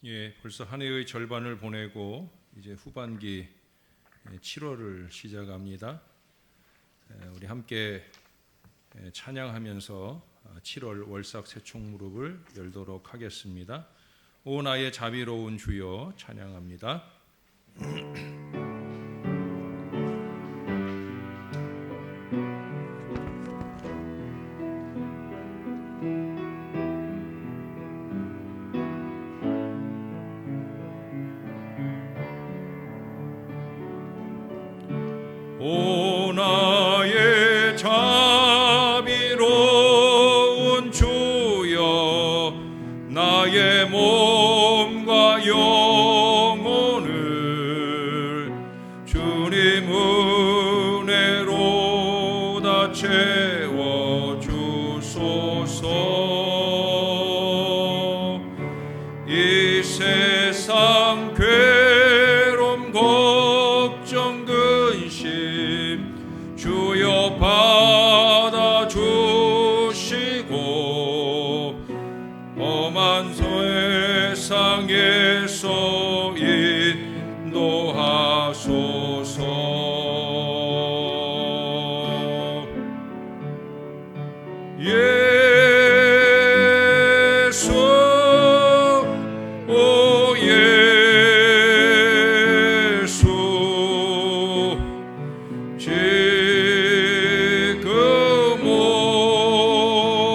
예, 벌써 한 해의 절반을 보내고 이제 후반기 7월을 시작합니다. 우리 함께 찬양하면서 7월 월삭 새총무릎을 열도록 하겠습니다. 오 나의 자비로운 주여 찬양합니다. 오 나의 자비로운 주여 나의 몸과 영혼을 주님 은혜로 다 채워주소서. 이 세상 괴로움 걱정 근심 주여 받아주시고 험한 세상에서 인도하소서. 예수 오 예수 지금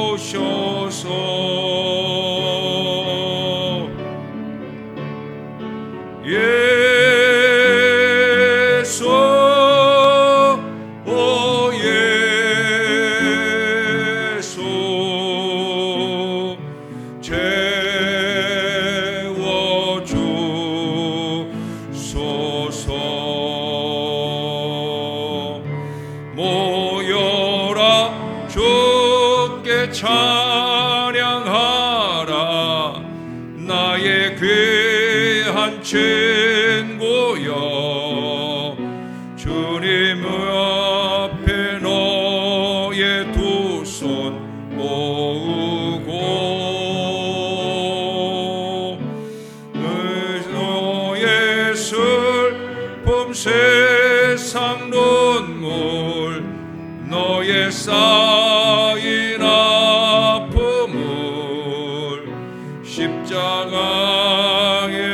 오셔서 예수 오 예수 채워주소서. 모여라 주께 찬양하라 나의 귀한 친구여 주님 앞에 너의 두 손 모으고 너의 슬픔 세상 눈물 너의 쌓인 아픔을 십자가의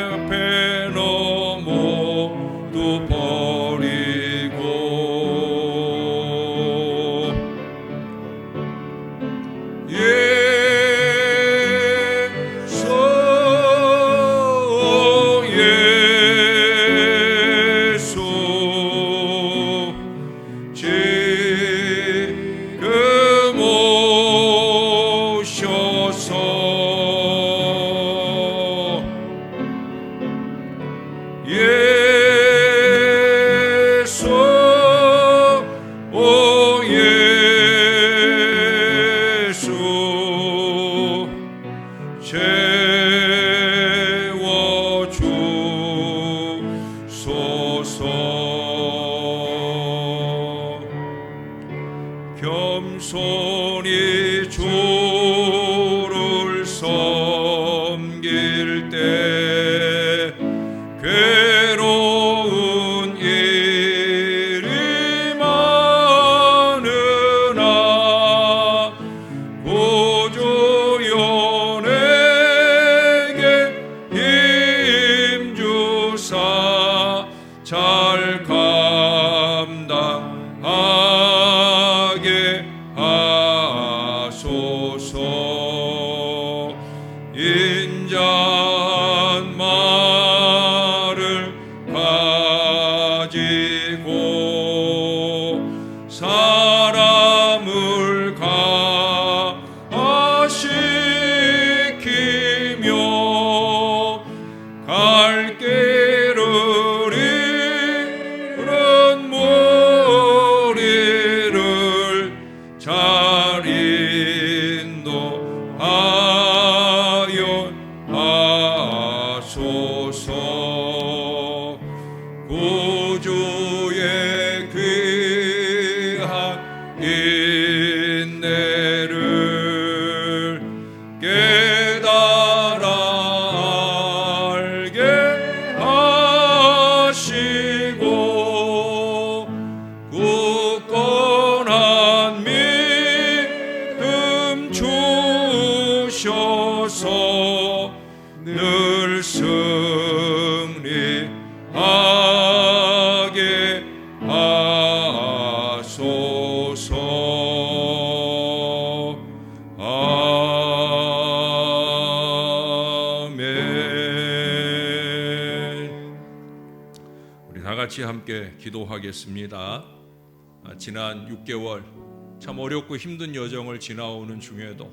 앞에 너 모두 버리고 예수 예수 지금 오셔서 예수 오 예수 채워주소서. 겸손히 주를 섬길 때 괴로운 일이 많으나 구주연에게 힘주사 잘 감당하게 하소서. 인자한 말을 가지고 사람을 가시키며 갈 길을 잃은 무리를 잘 인도하여 하소서. 구주의 귀한 인내를 깨달아 하소서. 늘 승리하게 하소서. 같이 함께 기도하겠습니다. 지난 6개월 참 어렵고 힘든 여정을 지나오는 중에도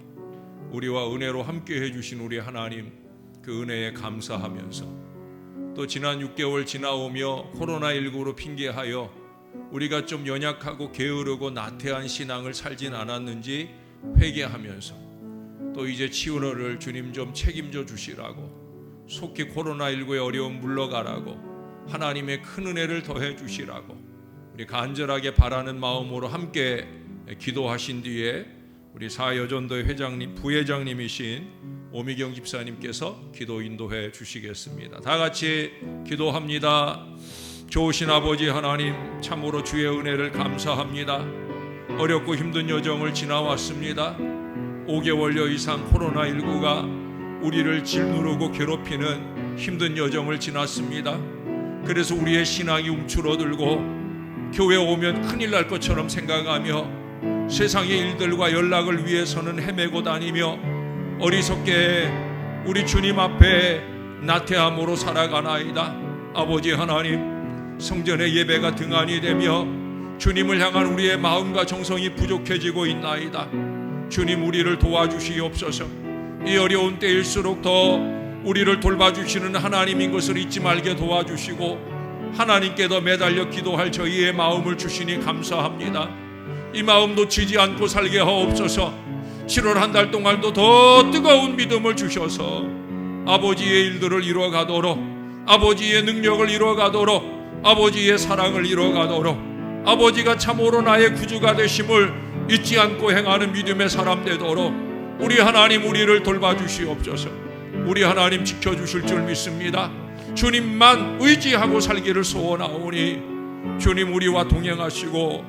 우리와 은혜로 함께 해주신 우리 하나님, 그 은혜에 감사하면서 또 지난 6개월 지나오며 코로나19로 핑계하여 우리가 좀 연약하고 게으르고 나태한 신앙을 살진 않았는지 회개하면서 또 이제 치유를 주님 좀 책임져 주시라고, 속히 코로나19의 어려움 물러가라고, 하나님의 큰 은혜를 더해 주시라고 우리 간절하게 바라는 마음으로 함께 기도하신 뒤에 우리 사여전도회 회장님, 부회장님이신 오미경 집사님께서 기도 인도해 주시겠습니다. 다 같이 기도합니다. 좋으신 아버지 하나님, 참으로 주의 은혜를 감사합니다. 어렵고 힘든 여정을 지나왔습니다. 5개월여 이상 코로나19가 우리를 짓누르고 괴롭히는 힘든 여정을 지났습니다. 그래서 우리의 신앙이 움츠러들고 교회 오면 큰일 날 것처럼 생각하며 세상의 일들과 연락을 위해서는 헤매고 다니며 어리석게 우리 주님 앞에 나태함으로 살아가나이다. 아버지 하나님, 성전의 예배가 등한이 되며 주님을 향한 우리의 마음과 정성이 부족해지고 있나이다. 주님, 우리를 도와주시옵소서. 이 어려운 때일수록 더 우리를 돌봐주시는 하나님인 것을 잊지 말게 도와주시고 하나님께 더 매달려 기도할 저희의 마음을 주시니 감사합니다. 이 마음 놓치지 않고 살게 하옵소서. 7월 한 달 동안도 더 뜨거운 믿음을 주셔서 아버지의 일들을 이루어가도록, 아버지의 능력을 이루어가도록, 아버지의 사랑을 이루어가도록, 아버지가 참으로 나의 구주가 되심을 잊지 않고 행하는 믿음의 사람 되도록 우리 하나님, 우리를 돌봐주시옵소서. 우리 하나님 지켜주실 줄 믿습니다. 주님만 의지하고 살기를 소원하오니 주님, 우리와 동행하시고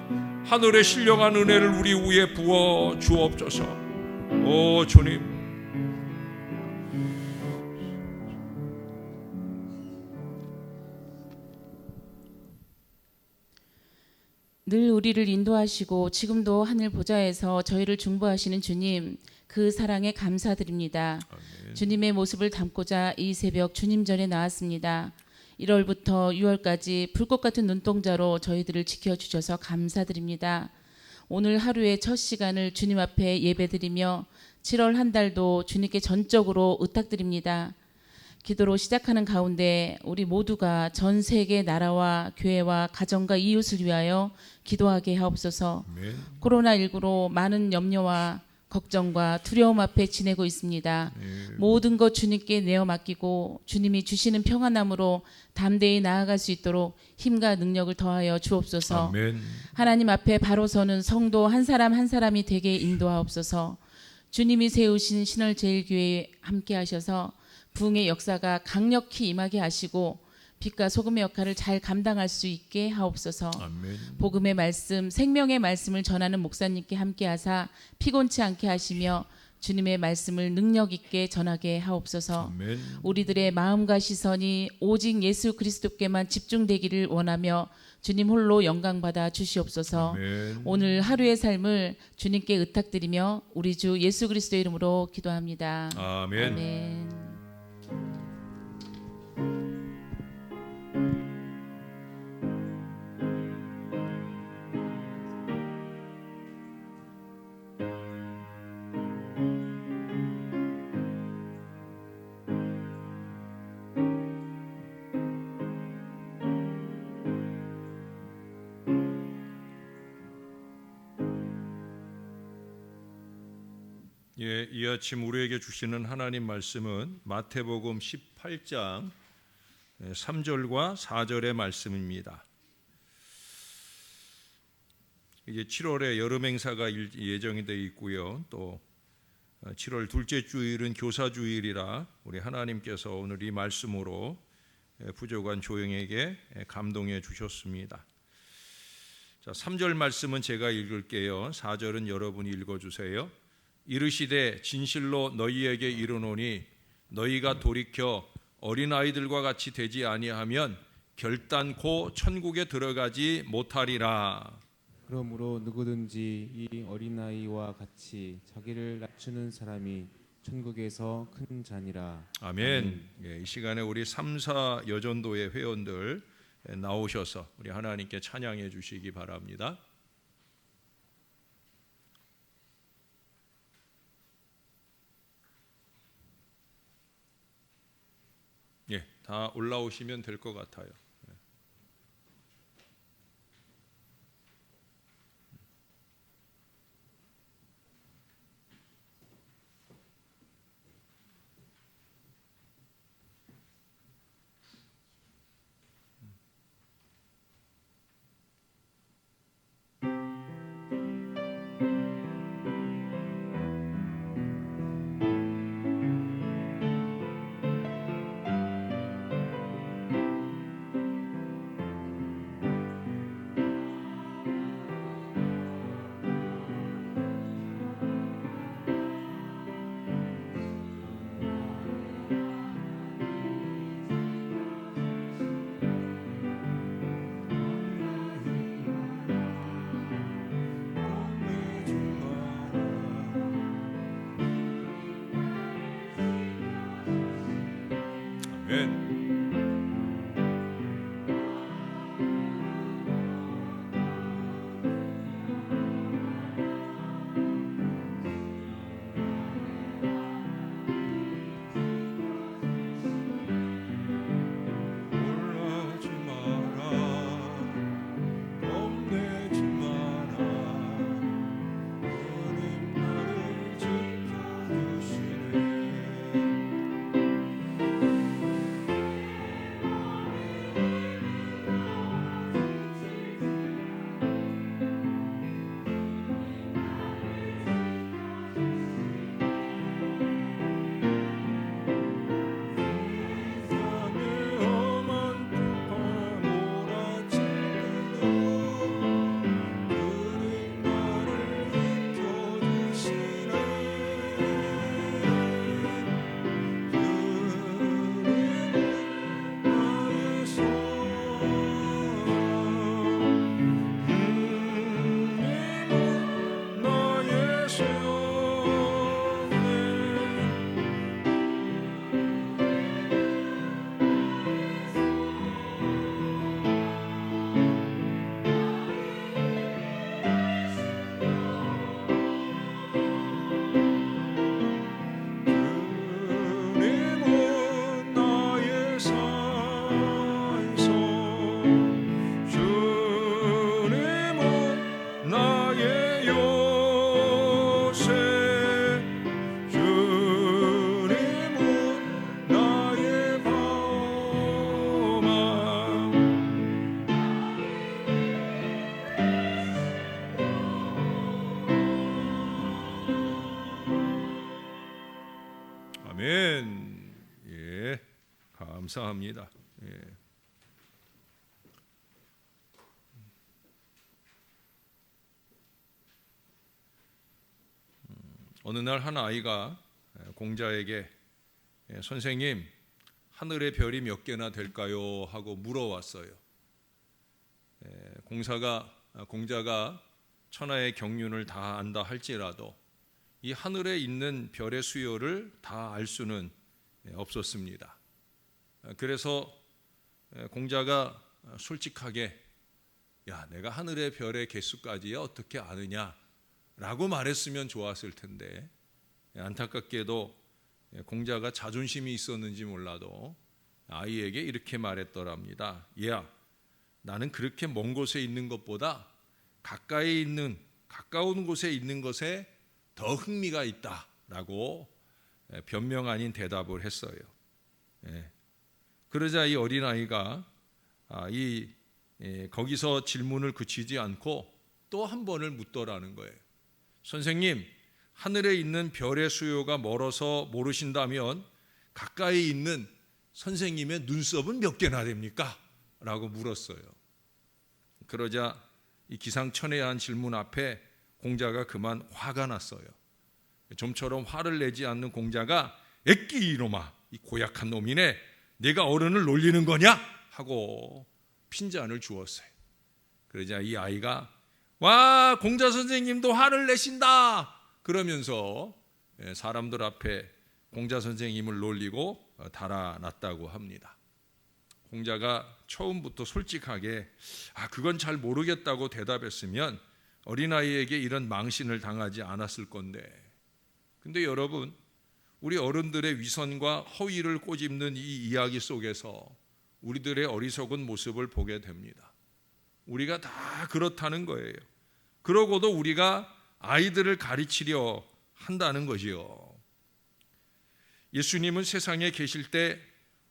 하늘의 신령한 은혜를 우리 위에 부어 주옵소서. 오 주님, 늘 우리를 인도하시고 지금도 하늘 보좌에서 저희를 중보하시는 주님, 그 사랑에 감사드립니다. 아멘. 주님의 모습을 담고자 이 새벽 주님 전에 나왔습니다. 1월부터 6월까지 불꽃 같은 눈동자로 저희들을 지켜주셔서 감사드립니다. 오늘 하루의 첫 시간을 주님 앞에 예배드리며 7월 한 달도 주님께 전적으로 의탁드립니다. 기도로 시작하는 가운데 우리 모두가 전 세계 나라와 교회와 가정과 이웃을 위하여 기도하게 하옵소서. 아멘. 코로나19로 많은 염려와 걱정과 두려움 앞에 지내고 있습니다. 모든 것 주님께 내어 맡기고 주님이 주시는 평안함으로 담대히 나아갈 수 있도록 힘과 능력을 더하여 주옵소서. 아멘. 하나님 앞에 바로 서는 성도 한 사람 한 사람이 되게 인도하옵소서. 주님이 세우신 신월제일교회에 함께 하셔서 부흥의 역사가 강력히 임하게 하시고 빛과 소금의 역할을 잘 감당할 수 있게 하옵소서. 아멘. 복음의 말씀, 생명의 말씀을 전하는 목사님께 함께 하사 피곤치 않게 하시며 주님의 말씀을 능력 있게 전하게 하옵소서. 아멘. 우리들의 마음과 시선이 오직 예수 그리스도께만 집중되기를 원하며 주님 홀로 영광받아 주시옵소서. 아멘. 오늘 하루의 삶을 주님께 의탁드리며 우리 주 예수 그리스도의 이름으로 기도합니다. 아멘. 아멘. 이 아침 우리에게 주시는 하나님 말씀은 마태복음 18장 3절과 4절의 말씀입니다. 이제 7월에 여름 행사가 예정이 되어 있고요. 또 7월 둘째 주일은 교사주일이라 우리 하나님께서 오늘 이 말씀으로 부족한 조영에게 감동해 주셨습니다. 자, 3절 말씀은 제가 읽을게요. 4절은 여러분이 읽어주세요. 이르시되 진실로 너희에게 이르노니 너희가 돌이켜 어린아이들과 같이 되지 아니하면 결단코 천국에 들어가지 못하리라. 그러므로 누구든지 이 어린아이와 같이 자기를 낮추는 사람이 천국에서 큰 자니라. 아멘. 예, 이 시간에 우리 3사 여전도의 회원들 나오셔서 우리 하나님께 찬양해 주시기 바랍니다. 예, 다 올라오시면 될 것 같아요. 아멘. 놀라지 마라, 겁내지 마라, 주님 나를 지켜주시네. 주님은 나의 산소, 주님은 나의 요새, 주님은 나의 방어. 아멘. 예, 감사합니다. 예. 어느 날 한 아이가 공자에게 선생님, 하늘의 별이 몇 개나 될까요? 하고 물어왔어요. 공자가 천하의 경륜을 다 안다 할지라도 이 하늘에 있는 별의 수요를 다 알 수는 없었습니다. 그래서 공자가 솔직하게 야, 내가 하늘의 별의 개수까지 어떻게 아느냐라고 말했으면 좋았을 텐데, 안타깝게도 공자가 자존심이 있었는지 몰라도 아이에게 이렇게 말했더랍니다. 얘야, 나는 그렇게 먼 곳에 있는 것보다 가까운 곳에 있는 것에 더 흥미가 있다라고 변명 아닌 대답을 했어요. 그러자 이 어린아이가 거기서 질문을 그치지 않고 또 한 번을 묻더라는 거예요. 선생님, 하늘에 있는 별의 수요가 멀어서 모르신다면 가까이 있는 선생님의 눈썹은 몇 개나 됩니까? 라고 물었어요. 그러자 이 기상천외한 질문 앞에 공자가 그만 화가 났어요. 좀처럼 화를 내지 않는 공자가 애끼 이놈아, 이 고약한 놈이네, 내가 어른을 놀리는 거냐 하고 핀잔을 주었어요. 그러자 이 아이가 와, 공자 선생님도 화를 내신다 그러면서 사람들 앞에 공자 선생님을 놀리고 달아났다고 합니다. 공자가 처음부터 솔직하게 그건 잘 모르겠다고 대답했으면 어린아이에게 이런 망신을 당하지 않았을 건데, 근데 여러분, 우리 어른들의 위선과 허위를 꼬집는 이 이야기 속에서 우리들의 어리석은 모습을 보게 됩니다. 우리가 다 그렇다는 거예요. 그러고도 우리가 아이들을 가르치려 한다는 거지요. 예수님은 세상에 계실 때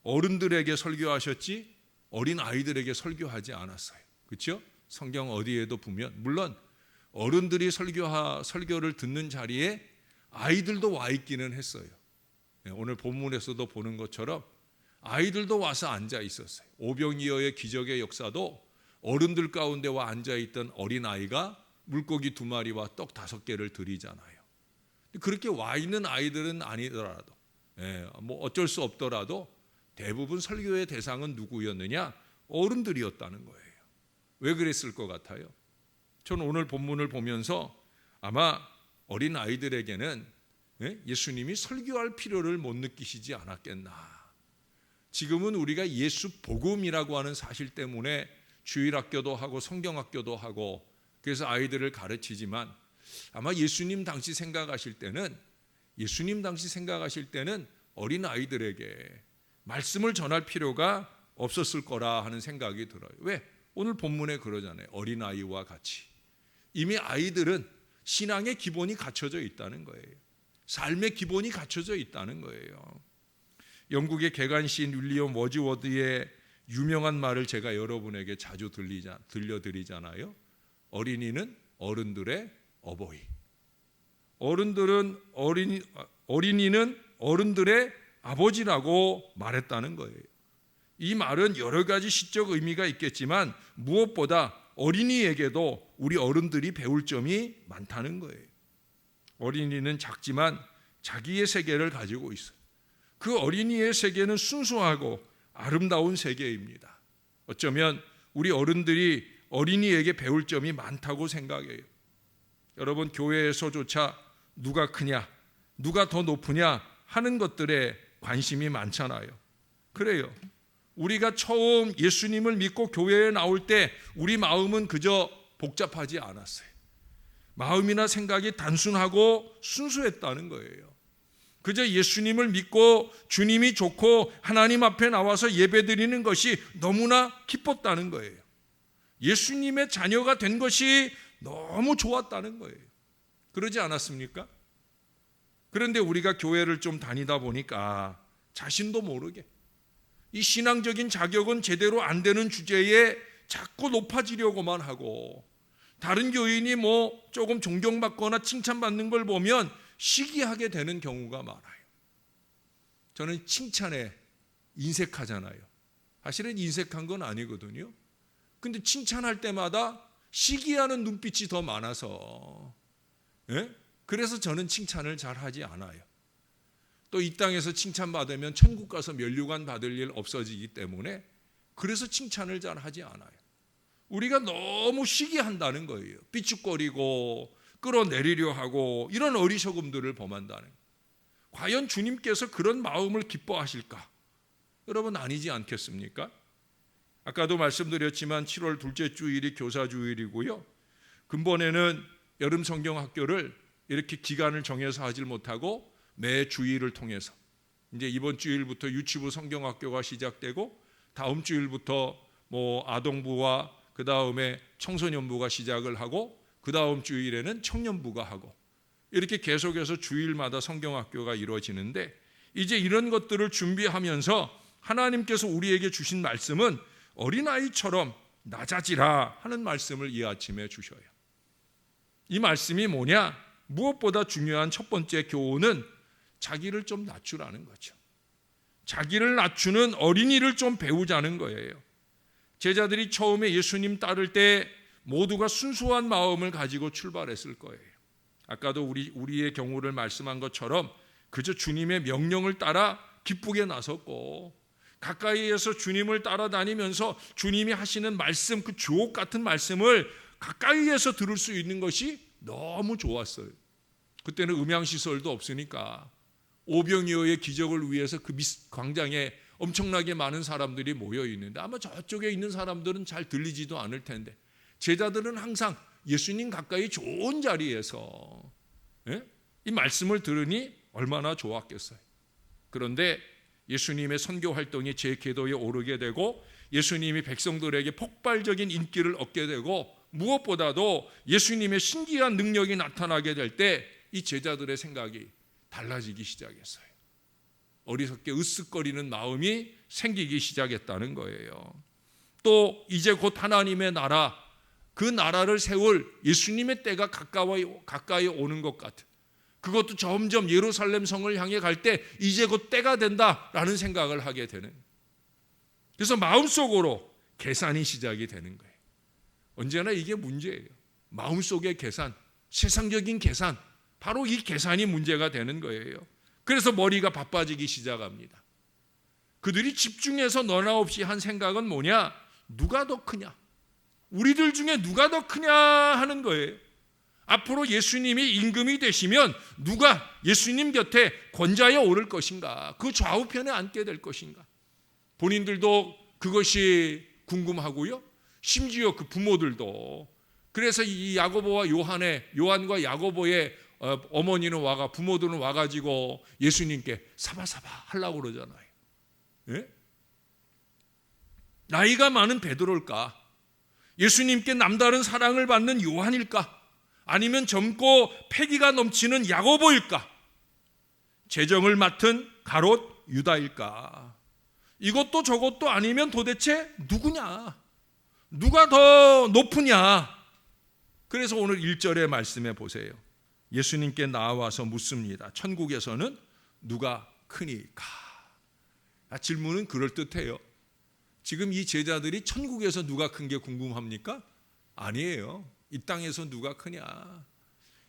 어른들에게 설교하셨지 어린 아이들에게 설교하지 않았어요. 그렇죠? 성경 어디에도 보면 물론 어른들이 설교를 듣는 자리에 아이들도 와 있기는 했어요. 오늘 본문에서도 보는 것처럼 아이들도 와서 앉아 있었어요. 오병이어의 기적의 역사도 어른들 가운데 와 앉아 있던 어린 아이가 물고기 2마리와 떡 5개를 드리잖아요. 그렇게 와 있는 아이들은 아니더라도, 뭐 어쩔 수 없더라도 대부분 설교의 대상은 누구였느냐? 어른들이었다는 거예요. 왜 그랬을 것 같아요? 저는 오늘 본문을 보면서 아마 어린 아이들에게는 예수님이 설교할 필요를 못 느끼시지 않았겠나. 지금은 우리가 예수 복음이라고 하는 사실 때문에 주일학교도 하고 성경학교도 하고 그래서 아이들을 가르치지만 아마 예수님 당시 생각하실 때는 어린 아이들에게 말씀을 전할 필요가 없었을 거라 하는 생각이 들어요. 왜? 오늘 본문에 그러잖아요. 어린아이와 같이. 이미 아이들은 신앙의 기본이 갖춰져 있다는 거예요. 삶의 기본이 갖춰져 있다는 거예요. 영국의 개간시인 윌리엄 워즈워드의 유명한 말을 제가 여러분에게 자주 들려드리잖아요. 어린이는 어른들의 어버이. 어린이는 어른들의 아버지라고 말했다는 거예요. 이 말은 여러 가지 시적 의미가 있겠지만 무엇보다 어린이에게도 우리 어른들이 배울 점이 많다는 거예요. 어린이는 작지만 자기의 세계를 가지고 있어요. 그 어린이의 세계는 순수하고 아름다운 세계입니다. 어쩌면 우리 어른들이 어린이에게 배울 점이 많다고 생각해요. 여러분, 교회에서조차 누가 크냐, 누가 더 높으냐 하는 것들에 관심이 많잖아요. 그래요. 우리가 처음 예수님을 믿고 교회에 나올 때 우리 마음은 그저 복잡하지 않았어요. 마음이나 생각이 단순하고 순수했다는 거예요. 그저 예수님을 믿고 주님이 좋고 하나님 앞에 나와서 예배드리는 것이 너무나 기뻤다는 거예요. 예수님의 자녀가 된 것이 너무 좋았다는 거예요. 그러지 않았습니까? 그런데 우리가 교회를 좀 다니다 보니까 자신도 모르게 이 신앙적인 자격은 제대로 안 되는 주제에 자꾸 높아지려고만 하고, 다른 교인이 뭐 조금 존경받거나 칭찬받는 걸 보면 시기하게 되는 경우가 많아요. 저는 칭찬에 인색하잖아요. 사실은 인색한 건 아니거든요. 근데 칭찬할 때마다 시기하는 눈빛이 더 많아서, 그래서 저는 칭찬을 잘 하지 않아요. 또 이 땅에서 칭찬받으면 천국 가서 면류관 받을 일 없어지기 때문에 그래서 칭찬을 잘 하지 않아요. 우리가 너무 시기한다는 거예요. 삐죽거리고 끌어내리려 하고 이런 어리석음들을 범한다는 거예요. 과연 주님께서 그런 마음을 기뻐하실까? 여러분, 아니지 않겠습니까? 아까도 말씀드렸지만 7월 둘째 주일이 교사주일이고요. 근본에는 여름 성경학교를 이렇게 기간을 정해서 하질 못하고 매 주일을 통해서 이제 이번 주일부터 유치부 성경학교가 시작되고 다음 주일부터 뭐 아동부와 그 다음에 청소년부가 시작을 하고 그 다음 주일에는 청년부가 하고 이렇게 계속해서 주일마다 성경학교가 이루어지는데, 이제 이런 것들을 준비하면서 하나님께서 우리에게 주신 말씀은 어린아이처럼 낮아지라 하는 말씀을 이 아침에 주셔요. 이 말씀이 뭐냐? 무엇보다 중요한 첫 번째 교훈은 자기를 좀 낮추라는 거죠. 자기를 낮추는 어린이를 좀 배우자는 거예요. 제자들이 처음에 예수님 따를 때 모두가 순수한 마음을 가지고 출발했을 거예요. 아까도 우리의 경우를 말씀한 것처럼 그저 주님의 명령을 따라 기쁘게 나섰고, 가까이에서 주님을 따라다니면서 주님이 하시는 말씀, 그 주옥 같은 말씀을 가까이에서 들을 수 있는 것이 너무 좋았어요. 그때는 음향시설도 없으니까 오병이어의 기적을 위해서 그 광장에 엄청나게 많은 사람들이 모여 있는데, 아마 저쪽에 있는 사람들은 잘 들리지도 않을 텐데 제자들은 항상 예수님 가까이 좋은 자리에서 이 말씀을 들으니 얼마나 좋았겠어요. 그런데 예수님의 선교 활동이 제 궤도에 오르게 되고 예수님이 백성들에게 폭발적인 인기를 얻게 되고, 무엇보다도 예수님의 신기한 능력이 나타나게 될 때 이 제자들의 생각이 달라지기 시작했어요. 어리석게 으쓱거리는 마음이 생기기 시작했다는 거예요. 또 이제 곧 하나님의 나라, 그 나라를 세울 예수님의 때가 가까이 오는 것 같은, 그것도 점점 예루살렘 성을 향해 갈 때 이제 곧 때가 된다라는 생각을 하게 되는, 그래서 마음속으로 계산이 시작이 되는 거예요. 언제나 이게 문제예요. 마음속의 계산, 세상적인 계산, 바로 이 계산이 문제가 되는 거예요. 그래서 머리가 바빠지기 시작합니다. 그들이 집중해서 너나 없이 한 생각은 뭐냐? 누가 더 크냐? 우리들 중에 누가 더 크냐 하는 거예요. 앞으로 예수님이 임금이 되시면 누가 예수님 곁에 권좌에 오를 것인가? 그 좌우편에 앉게 될 것인가? 본인들도 그것이 궁금하고요. 심지어 그 부모들도. 그래서 이 야고보와 요한과 야고보의 어머니는 부모들은 와가지고 예수님께 사바사바 하려고 그러잖아요. 예? 나이가 많은 베드로일까? 예수님께 남다른 사랑을 받는 요한일까? 아니면 젊고 패기가 넘치는 야고보일까? 재정을 맡은 가롯 유다일까? 이것도 저것도 아니면 도대체 누구냐? 누가 더 높으냐? 그래서 오늘 1절의 말씀에 보세요. 예수님께 나와서 묻습니다. 천국에서는 누가 크니까? 질문은 그럴듯해요. 지금 이 제자들이 천국에서 누가 큰 게 궁금합니까? 아니에요. 이 땅에서 누가 크냐?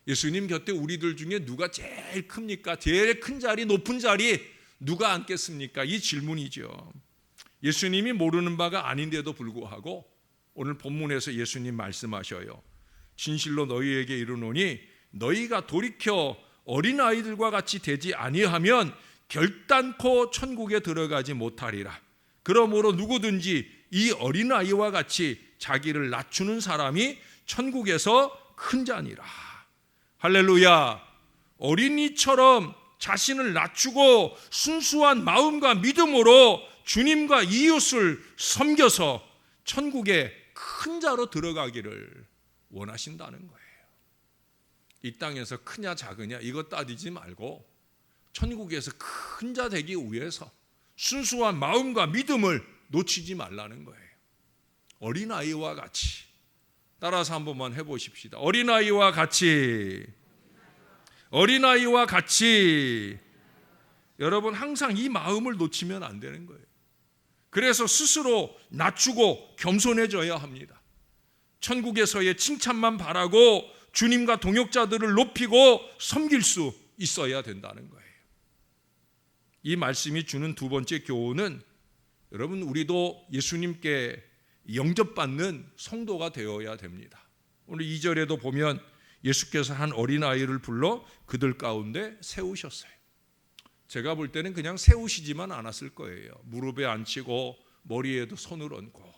예수님 곁에 우리들 중에 누가 제일 큽니까? 제일 큰 자리, 높은 자리 누가 앉겠습니까? 이 질문이죠. 예수님이 모르는 바가 아닌데도 불구하고 오늘 본문에서 예수님 말씀하셔요. 진실로 너희에게 이르노니 너희가 돌이켜 어린아이들과 같이 되지 아니하면 결단코 천국에 들어가지 못하리라. 그러므로 누구든지 이 어린아이와 같이 자기를 낮추는 사람이 천국에서 큰 자니라. 할렐루야. 어린이처럼 자신을 낮추고 순수한 마음과 믿음으로 주님과 이웃을 섬겨서 천국에 큰 자로 들어가기를 원하신다는 거예요. 이 땅에서 크냐 작으냐 이거 따지지 말고 천국에서 큰 자 되기 위해서 순수한 마음과 믿음을 놓치지 말라는 거예요. 어린아이와 같이. 따라서 한 번만 해보십시다. 어린아이와 같이. 어린아이와 같이. 여러분 항상 이 마음을 놓치면 안 되는 거예요. 그래서 스스로 낮추고 겸손해져야 합니다. 천국에서의 칭찬만 바라고 주님과 동역자들을 높이고 섬길 수 있어야 된다는 거예요. 이 말씀이 주는 두 번째 교훈은 여러분 우리도 예수님께 영접받는 성도가 되어야 됩니다. 오늘 2절에도 보면 예수께서 한 어린아이를 불러 그들 가운데 세우셨어요. 제가 볼 때는 그냥 세우시지만 않았을 거예요. 무릎에 앉히고 머리에도 손을 얹고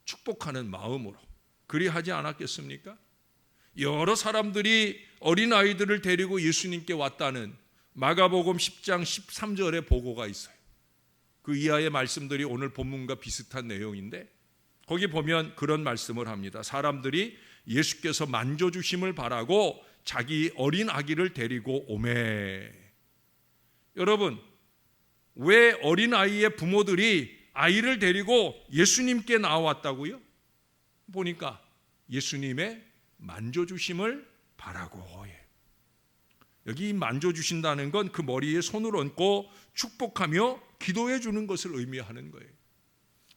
축복하는 마음으로 그리하지 않았겠습니까? 여러 사람들이 어린아이들을 데리고 예수님께 왔다는 마가복음 10장 13절의 보고가 있어요. 그 이하의 말씀들이 오늘 본문과 비슷한 내용인데 거기 보면 그런 말씀을 합니다. 사람들이 예수께서 만져주심을 바라고 자기 어린 아기를 데리고 오매. 여러분 왜 어린아이의 부모들이 아이를 데리고 예수님께 나왔다고요? 보니까 예수님의 만져주심을 바라고. 여기 만져주신다는 건 그 머리에 손을 얹고 축복하며 기도해 주는 것을 의미하는 거예요.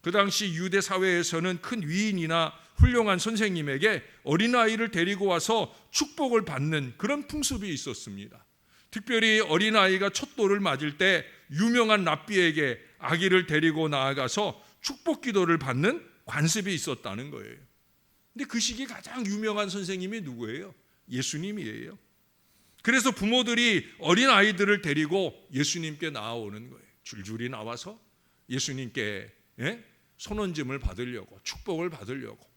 그 당시 유대 사회에서는 큰 위인이나 훌륭한 선생님에게 어린아이를 데리고 와서 축복을 받는 그런 풍습이 있었습니다. 특별히 어린아이가 첫 돌을 맞을 때 유명한 랍비에게 아기를 데리고 나아가서 축복 기도를 받는 관습이 있었다는 거예요. 근데 그 시기 가장 유명한 선생님이 누구예요? 예수님이에요. 그래서 부모들이 어린아이들을 데리고 예수님께 나아오는 거예요. 줄줄이 나와서 예수님께 손얹음을 받으려고, 축복을 받으려고.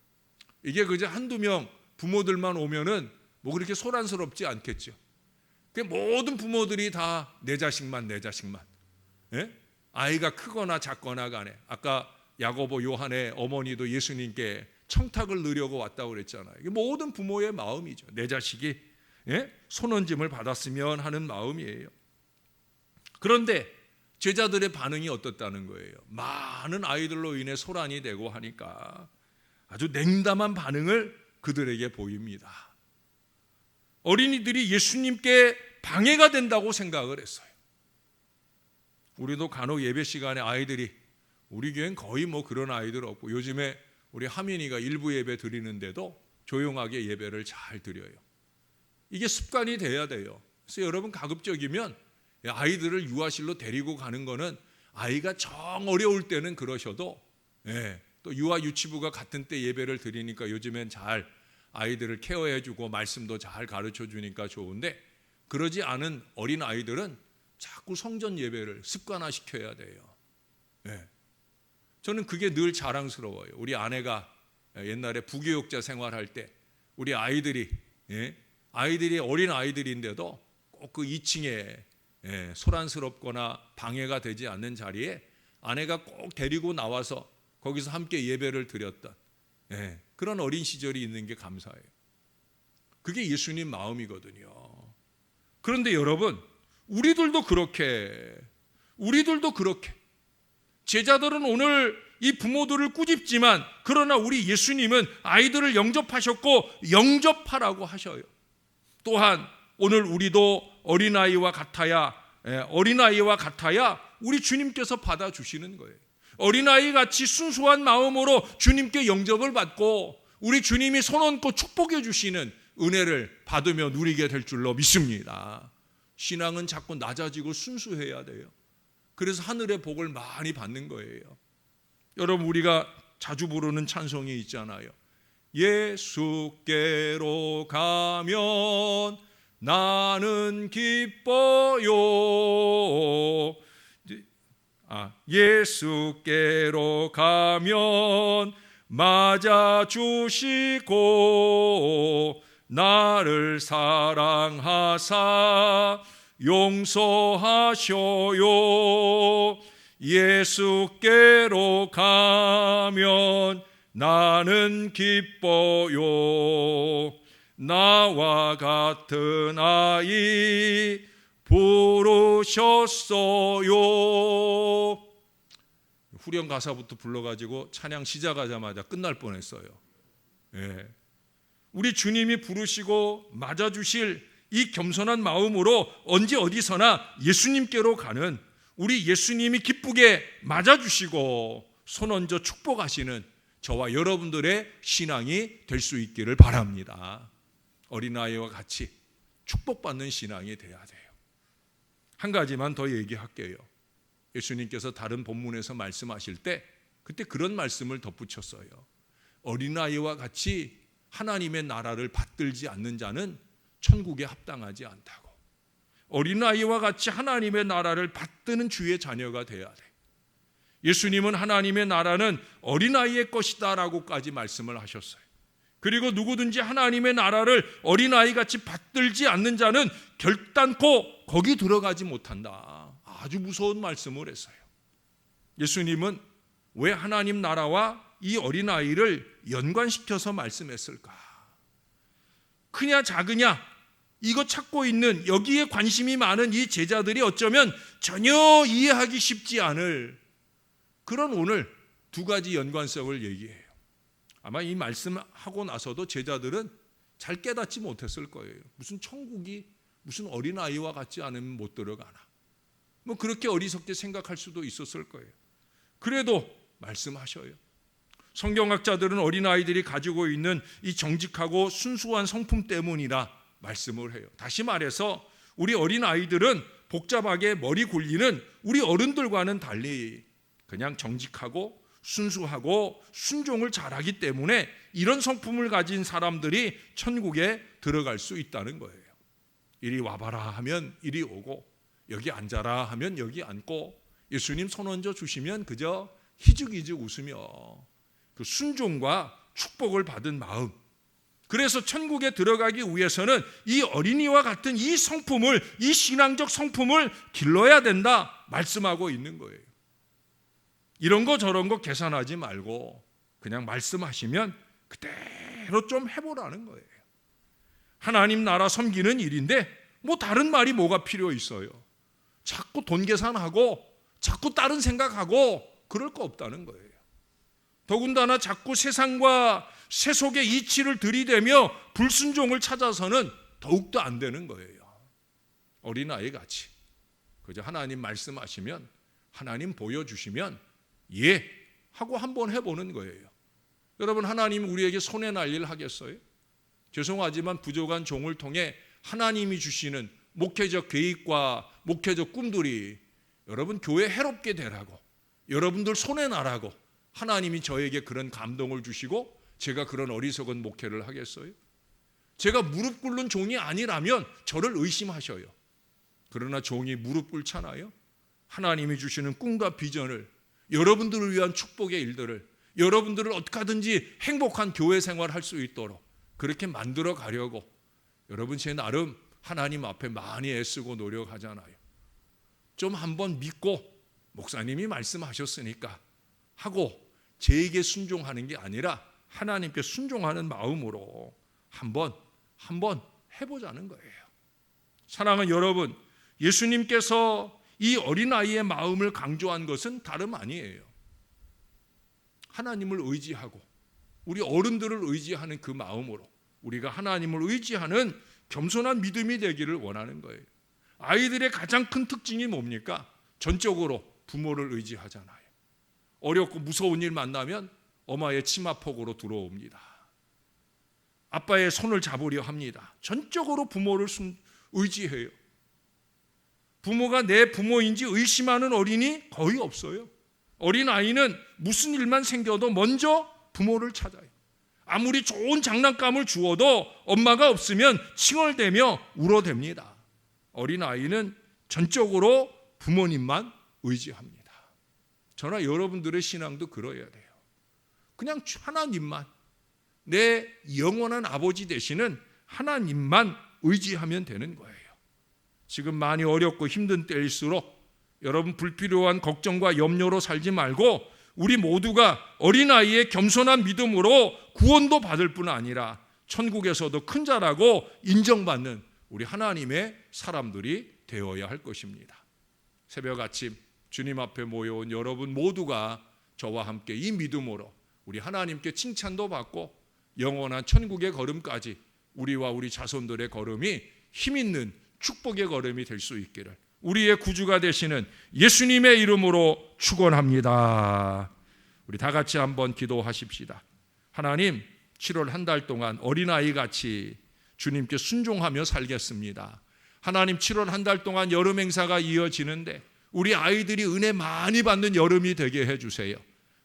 이게 그저 한두 명 부모들만 오면은 뭐 그렇게 소란스럽지 않겠죠. 모든 부모들이 다 내 자식만 아이가 크거나 작거나 간에, 아까 야고보 요한의 어머니도 예수님께 청탁을 넣으려고 왔다고 그랬잖아요. 이게 모든 부모의 마음이죠. 내 자식이 손얹음을 받았으면 하는 마음이에요. 그런데 제자들의 반응이 어떻다는 거예요? 많은 아이들로 인해 소란이 되고 하니까 아주 냉담한 반응을 그들에게 보입니다. 어린이들이 예수님께 방해가 된다고 생각을 했어요. 우리도 간혹 예배 시간에 아이들이, 우리 교회는 거의 뭐 그런 아이들 없고, 요즘에 우리 하민이가 일부 예배 드리는데도 조용하게 예배를 잘 드려요. 이게 습관이 돼야 돼요. 그래서 여러분 가급적이면 아이들을 유아실로 데리고 가는 거는 아이가 정 어려울 때는 그러셔도, 또 유아 유치부가 같은 때 예배를 드리니까 요즘엔 잘 아이들을 케어해주고 말씀도 잘 가르쳐주니까 좋은데, 그러지 않은 어린 아이들은 자꾸 성전 예배를 습관화시켜야 돼요. 저는 그게 늘 자랑스러워요. 우리 아내가 옛날에 부교육자 생활할 때 우리 아이들이 어린 아이들인데도 꼭 그 2층에 소란스럽거나 방해가 되지 않는 자리에 아내가 꼭 데리고 나와서 거기서 함께 예배를 드렸던 그런 어린 시절이 있는 게 감사해요. 그게 예수님 마음이거든요. 그런데 여러분, 우리들도 그렇게 제자들은 오늘 이 부모들을 꾸짖지만, 그러나 우리 예수님은 아이들을 영접하셨고 영접하라고 하셔요. 또한 오늘 우리도 어린아이와 같아야 우리 주님께서 받아주시는 거예요. 어린아이 같이 순수한 마음으로 주님께 영접을 받고 우리 주님이 손얹고 축복해 주시는 은혜를 받으며 누리게 될 줄로 믿습니다. 신앙은 자꾸 낮아지고 순수해야 돼요. 그래서 하늘의 복을 많이 받는 거예요. 여러분, 우리가 자주 부르는 찬송이 있잖아요. 예수께로 가면 나는 기뻐요. 예수께로 가면 맞아주시고 나를 사랑하사 용서하셔요. 예수께로 가면 나는 기뻐요. 나와 같은 아이 부르셨어요. 후렴 가사부터 불러가지고 찬양 시작하자마자 끝날 뻔했어요. 우리 주님이 부르시고 맞아주실 이 겸손한 마음으로 언제 어디서나 예수님께로 가는 우리 예수님이 기쁘게 맞아주시고 손얹어 축복하시는 저와 여러분들의 신앙이 될 수 있기를 바랍니다. 어린아이와 같이 축복받는 신앙이 돼야 돼요. 한 가지만 더 얘기할게요. 예수님께서 다른 본문에서 말씀하실 때 그때 그런 말씀을 덧붙였어요. 어린아이와 같이 하나님의 나라를 받들지 않는 자는 천국에 합당하지 않다고. 어린아이와 같이 하나님의 나라를 받드는 주의 자녀가 돼야 돼. 예수님은 하나님의 나라는 어린아이의 것이다 라고까지 말씀을 하셨어요. 그리고 누구든지 하나님의 나라를 어린아이같이 받들지 않는 자는 결단코 거기 들어가지 못한다. 아주 무서운 말씀을 했어요. 예수님은 왜 하나님 나라와 이 어린아이를 연관시켜서 말씀했을까? 크냐 작으냐 이거 찾고 있는, 여기에 관심이 많은 이 제자들이 어쩌면 전혀 이해하기 쉽지 않을 그런 오늘 두 가지 연관성을 얘기해요. 아마 이 말씀하고 나서도 제자들은 잘 깨닫지 못했을 거예요. 무슨 천국이 무슨 어린아이와 같지 않으면 못 들어가나, 뭐 그렇게 어리석게 생각할 수도 있었을 거예요. 그래도 말씀하셔요. 성경학자들은 어린아이들이 가지고 있는 이 정직하고 순수한 성품 때문이라 말씀을 해요. 다시 말해서 우리 어린아이들은 복잡하게 머리 굴리는 우리 어른들과는 달리 그냥 정직하고 순수하고 순종을 잘하기 때문에 이런 성품을 가진 사람들이 천국에 들어갈 수 있다는 거예요. 이리 와봐라 하면 이리 오고, 여기 앉아라 하면 여기 앉고, 예수님 손 얹어 주시면 그저 희죽희죽 웃으며 그 순종과 축복을 받은 마음. 그래서 천국에 들어가기 위해서는 이 어린이와 같은 이 성품을, 이 신앙적 성품을 길러야 된다 말씀하고 있는 거예요. 이런 거 저런 거 계산하지 말고 그냥 말씀하시면 그대로 좀 해보라는 거예요. 하나님 나라 섬기는 일인데 뭐 다른 말이 뭐가 필요 있어요. 자꾸 돈 계산하고 자꾸 다른 생각하고 그럴 거 없다는 거예요. 더군다나 자꾸 세상과 세속의 이치를 들이대며 불순종을 찾아서는 더욱더 안 되는 거예요. 어린아이 같이 그저 하나님 말씀하시면, 하나님 보여주시면 예 하고 한번 해보는 거예요. 여러분, 하나님 우리에게 손해 날 일 하겠어요? 죄송하지만 부족한 종을 통해 하나님이 주시는 목회적 계획과 목회적 꿈들이 여러분 교회 해롭게 되라고, 여러분들 손해 나라고 하나님이 저에게 그런 감동을 주시고 제가 그런 어리석은 목회를 하겠어요? 제가 무릎 꿇는 종이 아니라면 저를 의심하셔요. 그러나 종이 무릎 꿇잖아요. 하나님이 주시는 꿈과 비전을, 여러분들을 위한 축복의 일들을, 여러분들을 어떻게 하든지 행복한 교회 생활을 할 수 있도록 그렇게 만들어 가려고 여러분 제 나름 하나님 앞에 많이 애쓰고 노력하잖아요. 좀 한번 믿고 목사님이 말씀하셨으니까 하고 제에게 순종하는 게 아니라 하나님께 순종하는 마음으로 한번 해보자는 거예요. 사랑하는 여러분, 예수님께서 이 어린아이의 마음을 강조한 것은 다름 아니에요. 하나님을 의지하고 우리 어른들을 의지하는 그 마음으로 우리가 하나님을 의지하는 겸손한 믿음이 되기를 원하는 거예요. 아이들의 가장 큰 특징이 뭡니까? 전적으로 부모를 의지하잖아요. 어렵고 무서운 일 만나면 엄마의 치마폭으로 들어옵니다. 아빠의 손을 잡으려 합니다. 전적으로 부모를 의지해요. 부모가 내 부모인지 의심하는 어린이 거의 없어요. 어린아이는 무슨 일만 생겨도 먼저 부모를 찾아요. 아무리 좋은 장난감을 주어도 엄마가 없으면 칭얼대며 울어댑니다. 어린아이는 전적으로 부모님만 의지합니다. 저나 여러분들의 신앙도 그러해야 돼요. 그냥 하나님만, 내 영원한 아버지 되시는 하나님만 의지하면 되는 거예요. 지금 많이 어렵고 힘든 때일수록 여러분 불필요한 걱정과 염려로 살지 말고 우리 모두가 어린아이의 겸손한 믿음으로 구원도 받을 뿐 아니라 천국에서도 큰 자라고 인정받는 우리 하나님의 사람들이 되어야 할 것입니다. 새벽 아침 주님 앞에 모여온 여러분 모두가 저와 함께 이 믿음으로 우리 하나님께 칭찬도 받고 영원한 천국의 걸음까지 우리와 우리 자손들의 걸음이 힘있는 축복의 걸음이 될 수 있기를 우리의 구주가 되시는 예수님의 이름으로 축원합니다. 우리 다 같이 한번 기도하십시다. 하나님, 7월 한 달 동안 어린아이 같이 주님께 순종하며 살겠습니다. 하나님, 7월 한 달 동안 여름 행사가 이어지는데 우리 아이들이 은혜 많이 받는 여름이 되게 해주세요.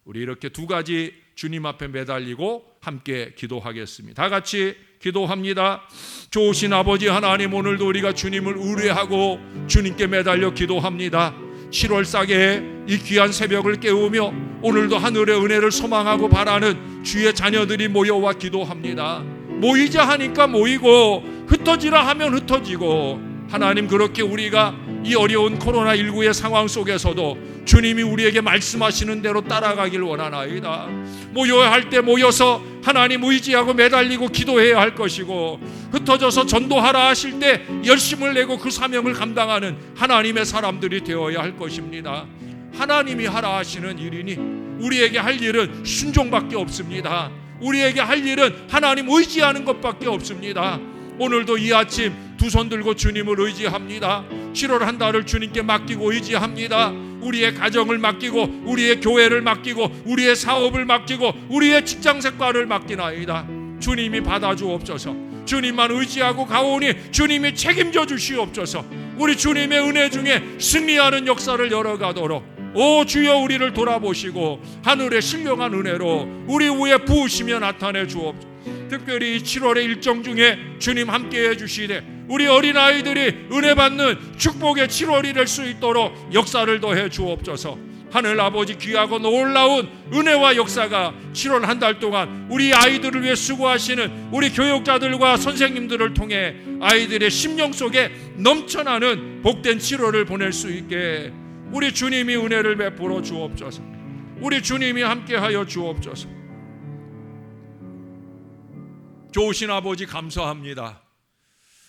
우리 이렇게 두 가지 주님 앞에 매달리고 함께 기도하겠습니다. 다 같이 기도합니다. 좋으신 아버지 하나님, 오늘도 우리가 주님을 의뢰하고 주님께 매달려 기도합니다. 7월 싹에 이 귀한 새벽을 깨우며 오늘도 하늘의 은혜를 소망하고 바라는 주의 자녀들이 모여와 기도합니다. 모이자 하니까 모이고 흩어지라 하면 흩어지고, 하나님 그렇게 우리가 이 어려운 코로나19의 상황 속에서도 주님이 우리에게 말씀하시는 대로 따라가길 원하나이다. 모여야 할 때 모여서 하나님 의지하고 매달리고 기도해야 할 것이고, 흩어져서 전도하라 하실 때 열심을 내고 그 사명을 감당하는 하나님의 사람들이 되어야 할 것입니다. 하나님이 하라 하시는 일이니 우리에게 할 일은 순종밖에 없습니다. 우리에게 할 일은 하나님 의지하는 것밖에 없습니다. 오늘도 이 아침 두 손 들고 주님을 의지합니다. 7월 한 달을 주님께 맡기고 의지합니다. 우리의 가정을 맡기고 우리의 교회를 맡기고 우리의 사업을 맡기고 우리의 직장 생활을 맡기나이다. 주님이 받아주옵소서. 주님만 의지하고 가오니 주님이 책임져 주시옵소서. 우리 주님의 은혜 중에 승리하는 역사를 열어가도록 오 주여 우리를 돌아보시고 하늘의 신령한 은혜로 우리 위에 부으시며 나타내 주옵소서. 특별히 7월의 일정 중에 주님 함께해 주시되 우리 어린아이들이 은혜 받는 축복의 7월이 될 수 있도록 역사를 더해 주옵소서. 하늘 아버지 귀하고 놀라운 은혜와 역사가 7월 한 달 동안 우리 아이들을 위해 수고하시는 우리 교육자들과 선생님들을 통해 아이들의 심령 속에 넘쳐나는 복된 7월을 보낼 수 있게 우리 주님이 은혜를 베풀어 주옵소서. 우리 주님이 함께하여 주옵소서. 좋으신 아버지 감사합니다.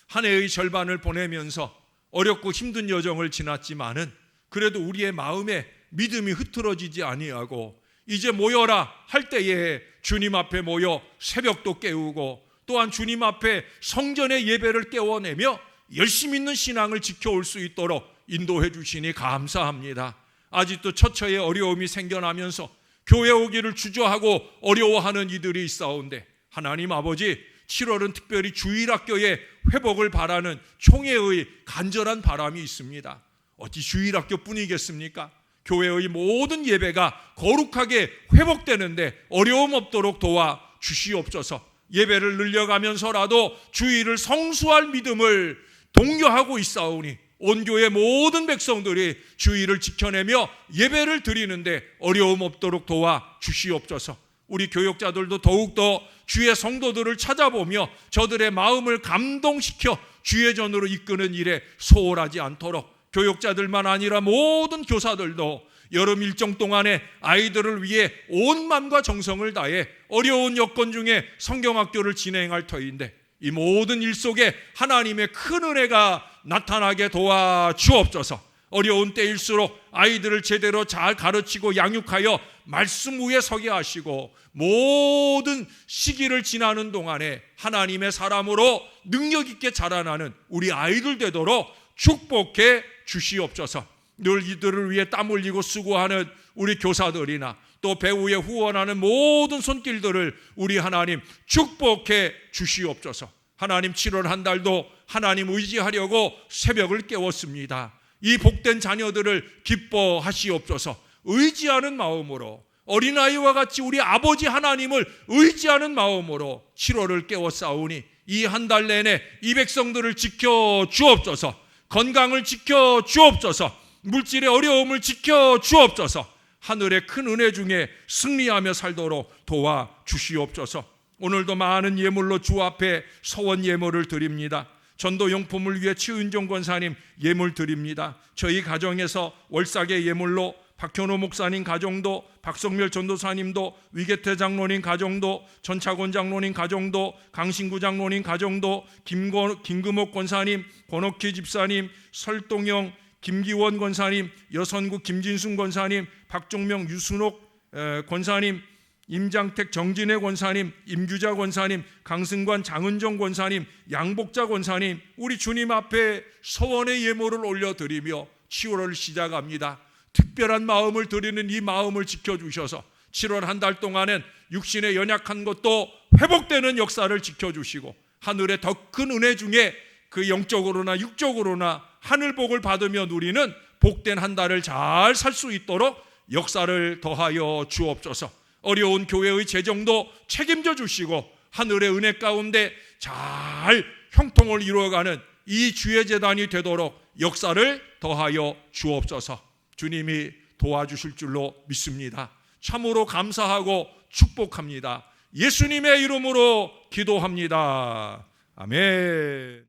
한 해의 절반을 보내면서 어렵고 힘든 여정을 지났지만은 그래도 우리의 마음에 믿음이 흐트러지지 아니하고 이제 모여라 할 때에 주님 앞에 모여 새벽도 깨우고 또한 주님 앞에 성전의 예배를 깨워내며 열심 있는 신앙을 지켜올 수 있도록 인도해 주시니 감사합니다. 아직도 처처에 어려움이 생겨나면서 교회 오기를 주저하고 어려워하는 이들이 있사온데 하나님 아버지 7월은 특별히 주일학교의 회복을 바라는 총회의 간절한 바람이 있습니다. 어찌 주일학교뿐이겠습니까? 교회의 모든 예배가 거룩하게 회복되는데 어려움 없도록 도와 주시옵소서. 예배를 늘려가면서라도 주일을 성수할 믿음을 독려하고 있사오니 온 교회 모든 백성들이 주일을 지켜내며 예배를 드리는데 어려움 없도록 도와 주시옵소서. 우리 교육자들도 더욱더 주의 성도들을 찾아보며 저들의 마음을 감동시켜 주의 전으로 이끄는 일에 소홀하지 않도록 교육자들만 아니라 모든 교사들도 여름 일정 동안에 아이들을 위해 온 마음과 정성을 다해 어려운 여건 중에 성경학교를 진행할 터인데 이 모든 일 속에 하나님의 큰 은혜가 나타나게 도와 주옵소서. 어려운 때일수록 아이들을 제대로 잘 가르치고 양육하여 말씀 위에 서게 하시고 모든 시기를 지나는 동안에 하나님의 사람으로 능력 있게 자라나는 우리 아이들 되도록 축복해 주시옵소서. 늘 이들을 위해 땀 흘리고 수고하는 우리 교사들이나 또 배우에 후원하는 모든 손길들을 우리 하나님 축복해 주시옵소서. 하나님 7월 한 달도 하나님 의지하려고 새벽을 깨웠습니다. 이 복된 자녀들을 기뻐하시옵소서. 의지하는 마음으로 어린아이와 같이 우리 아버지 하나님을 의지하는 마음으로 7월을 깨웠사오니 이 한 달 내내 이 백성들을 지켜 주옵소서. 건강을 지켜 주옵소서. 물질의 어려움을 지켜 주옵소서. 하늘의 큰 은혜 중에 승리하며 살도록 도와 주시옵소서. 오늘도 많은 예물로 주 앞에 서원 예물을 드립니다. 전도 용품을 위해 최은종 권사님 예물 드립니다. 저희 가정에서 월삭의 예물로 박현호 목사님 가정도, 박성멸 전도사님도, 위계태 장로님 가정도, 전차권 장로님 가정도, 강신구 장로님 가정도, 김금옥 권사님, 권옥희 집사님, 설동영, 김기원 권사님, 여선구 김진순 권사님, 박종명, 유순옥 권사님, 임장택 정진혜 권사님, 임규자 권사님, 강승관 장은정 권사님, 양복자 권사님, 우리 주님 앞에 서원의 예물을 올려드리며 7월을 시작합니다. 특별한 마음을 드리는 이 마음을 지켜주셔서 7월 한 달 동안엔 육신의 연약한 것도 회복되는 역사를 지켜주시고 하늘의 더 큰 은혜 중에 그 영적으로나 육적으로나 하늘복을 받으며 누리는 복된 한 달을 잘 살 수 있도록 역사를 더하여 주옵소서. 어려운 교회의 재정도 책임져 주시고 하늘의 은혜 가운데 잘 형통을 이루어가는 이 주의 재단이 되도록 역사를 더하여 주옵소서. 주님이 도와주실 줄로 믿습니다. 참으로 감사하고 축복합니다. 예수님의 이름으로 기도합니다. 아멘.